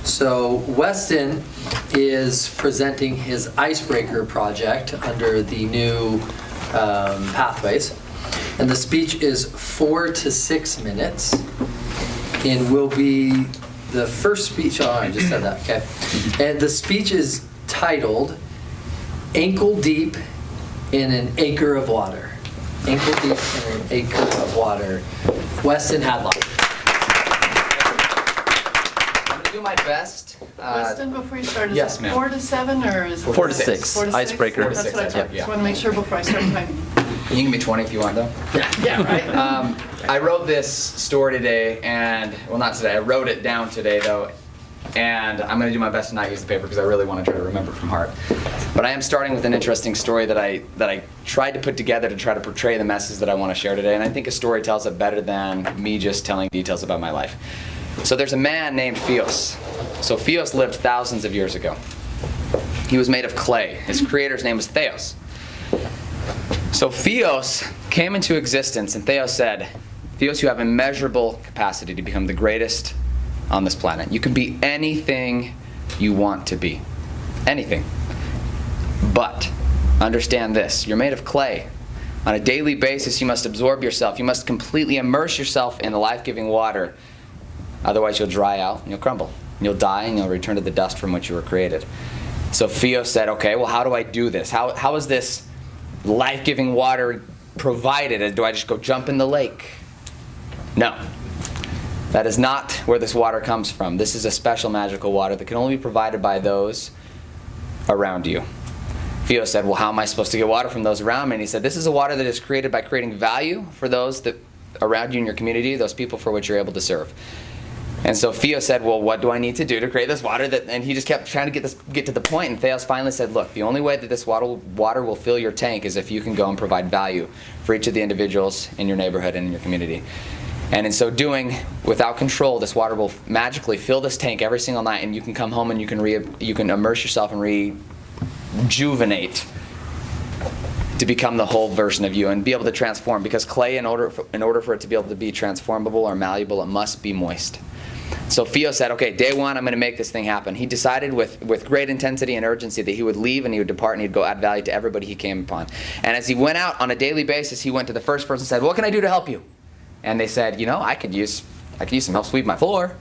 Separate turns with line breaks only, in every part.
So Westen is presenting his icebreaker project under the new pathways. And the speech is 4 to 6 minutes and will be the first speech. Oh, I just said that, okay. And the speech is titled Ankle Deep in an Acre of Water. Ankle Deep in an Acre of Water. Westen Hadlock.
Do my best.
Westen, before you start, is
yes,
it
ma'am.
4 to 7 or is it
4 to 6.
4 to 6?
Icebreaker.
That's what I thought.
Yeah.
Just want to make sure before I start timing.
You can give me 20 if you want, though.
Yeah, right.
I wrote this story today, and well, not today. I wrote it down today, though, and I'm going to do my best to not use the paper because I really want to try to remember it from heart. But I am starting with an interesting story that I tried to put together to try to portray the message that I want to share today, and I think a story tells it better than me just telling details about my life. So there's a man named Theos. So Theos lived thousands of years ago. He was made of clay. His creator's name was Theos. So Theos came into existence, and Theos said, Theos, you have immeasurable capacity to become the greatest on this planet. You can be anything you want to be. Anything. But understand this, you're made of clay. On a daily basis, you must absorb yourself. You must completely immerse yourself in the life-giving water. Otherwise, you'll dry out and you'll crumble. You'll die and you'll return to the dust from which you were created. So Theos said, okay, well, how do I do this? How is this life-giving water provided? Do I just go jump in the lake? No. That is not where this water comes from. This is a special magical water that can only be provided by those around you. Theos said, well, how am I supposed to get water from those around me? And he said, this is a water that is created by creating value for those that around you in your community, those people for which you're able to serve. And so Theos said, well, what do I need to do to create this water? And he just kept trying to get to the point. And Theos finally said, look, the only way that this water will fill your tank is if you can go and provide value for each of the individuals in your neighborhood and in your community. And in so doing, without control, this water will magically fill this tank every single night, and you can come home and you can immerse yourself and rejuvenate to become the whole version of you and be able to transform. Because clay, in order for it to be able to be transformable or malleable, it must be moist. So Theos said, okay, day one, I'm going to make this thing happen. He decided with great intensity and urgency that he would leave and he would depart and he'd go add value to everybody he came upon. And as he went out on a daily basis, he went to the first person and said, what can I do to help you? And they said, you know, I could use some help sweep my floor.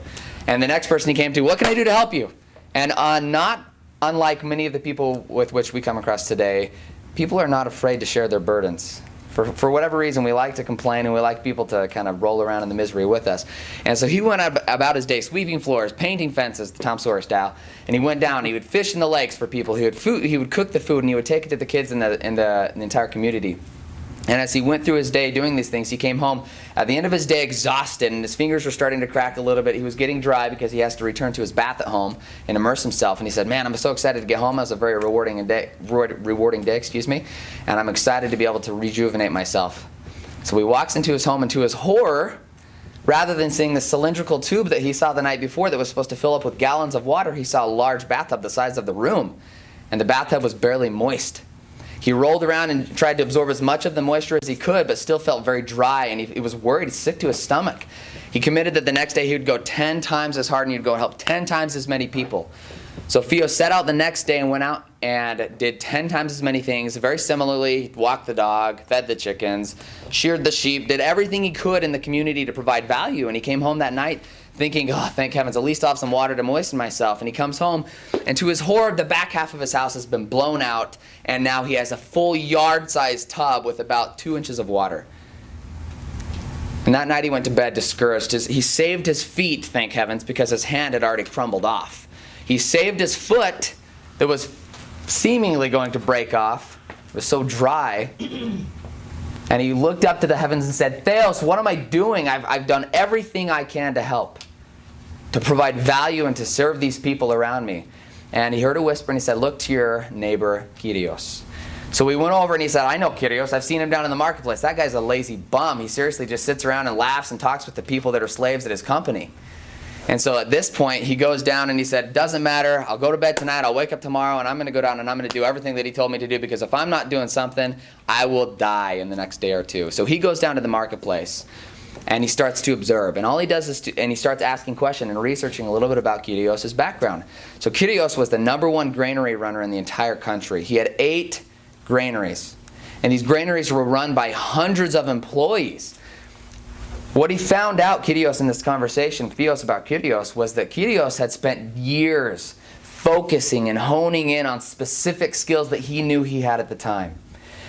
And the next person he came to, what can I do to help you? And not unlike many of the people with which we come across today, people are not afraid to share their burdens. For whatever reason, we like to complain and we like people to kind of roll around in the misery with us. And so he went about his day sweeping floors, painting fences, the Tom Sawyer style, and he went down. He would fish in the lakes for people. He would cook the food, and he would take it to the kids in the entire community. And as he went through his day doing these things, he came home at the end of his day exhausted, and his fingers were starting to crack a little bit. He was getting dry because he has to return to his bath at home and immerse himself. And he said, man, I'm so excited to get home. It was a very rewarding day, and I'm excited to be able to rejuvenate myself. So he walks into his home, and to his horror, rather than seeing the cylindrical tube that he saw the night before that was supposed to fill up with gallons of water, he saw a large bathtub the size of the room, and the bathtub was barely moist. He rolled around and tried to absorb as much of the moisture as he could, but still felt very dry, and he was worried, sick to his stomach. He committed that the next day he would go 10 times as hard and he'd go and help 10 times as many people. So Theos set out the next day and went out and did 10 times as many things. Very similarly, he walked the dog, fed the chickens, sheared the sheep, did everything he could in the community to provide value. And he came home that night thinking, oh, thank heavens, at least I'll have some water to moisten myself. And he comes home, and to his horror, the back half of his house has been blown out, and now he has a full yard-sized tub with about 2 inches of water. And that night he went to bed discouraged. He saved his feet, thank heavens, because his hand had already crumbled off. He saved his foot that was seemingly going to break off. It was so dry. And he looked up to the heavens and said, Theos, what am I doing? I've done everything I can to help, to provide value and to serve these people around me. And he heard a whisper and he said, look to your neighbor, Kyrios. So we went over and he said, I know Kyrios. I've seen him down in the marketplace. That guy's a lazy bum. He seriously just sits around and laughs and talks with the people that are slaves at his company. And so at this point, he goes down and he said, doesn't matter. I'll go to bed tonight. I'll wake up tomorrow, and I'm going to go down and I'm going to do everything that he told me to do, because if I'm not doing something, I will die in the next day or two. So he goes down to the marketplace. And he starts to observe. And all he does is, and he starts asking questions and researching a little bit about Kyrios' background. So Kyrios was the #1 granary runner in the entire country. He had 8 granaries. And these granaries were run by hundreds of employees. What he found out, Kyrios, in this conversation, Theos about Kyrios, was that Kyrios had spent years focusing and honing in on specific skills that he knew he had at the time.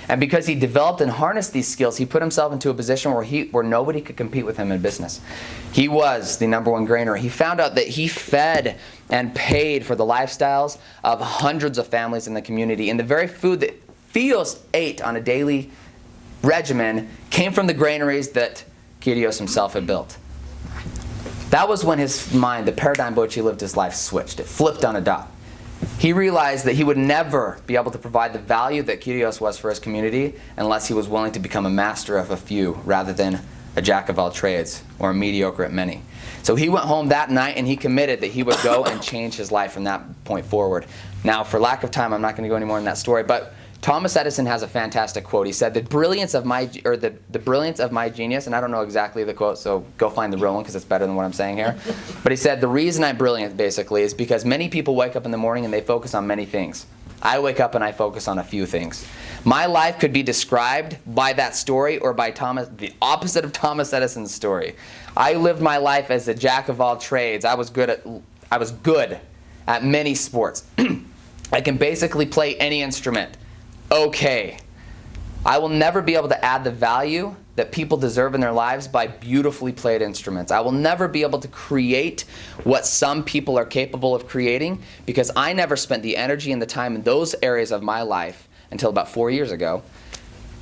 And because he developed and harnessed these skills, he put himself into a position where nobody could compete with him in business. He was the #1 granary. He found out that he fed and paid for the lifestyles of hundreds of families in the community. And the very food that Theos ate on a daily regimen came from the granaries that Kyrios himself had built. That was when his mind, the paradigm by which he lived his life, switched. It flipped on a dot. He realized that he would never be able to provide the value that Kyrios was for his community unless he was willing to become a master of a few rather than a jack of all trades or a mediocre at many. So he went home that night and he committed that he would go and change his life from that point forward. Now, for lack of time, I'm not going to go any more in that story, but Thomas Edison has a fantastic quote. He said, the brilliance of my genius, and I don't know exactly the quote, so go find the real one because it's better than what I'm saying here. But he said, the reason I'm brilliant, basically, is because many people wake up in the morning and they focus on many things. I wake up and I focus on a few things. My life could be described by that story or by the opposite of Thomas Edison's story. I lived my life as a jack of all trades. I was good at many sports. I can basically play any instrument. Okay. I will never be able to add the value that people deserve in their lives by beautifully played instruments. I will never be able to create what some people are capable of creating because I never spent the energy and the time in those areas of my life until about 4 years ago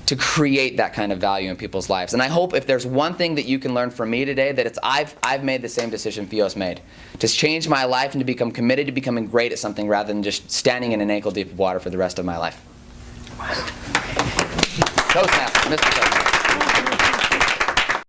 to create that kind of value in people's lives. And I hope if there's one thing that you can learn from me today, that it's I've made the same decision Theos made. To change my life and to become committed to becoming great at something rather than just standing in an ankle deep of water for the rest of my life. Toastmaster, Mr. Toastmaster.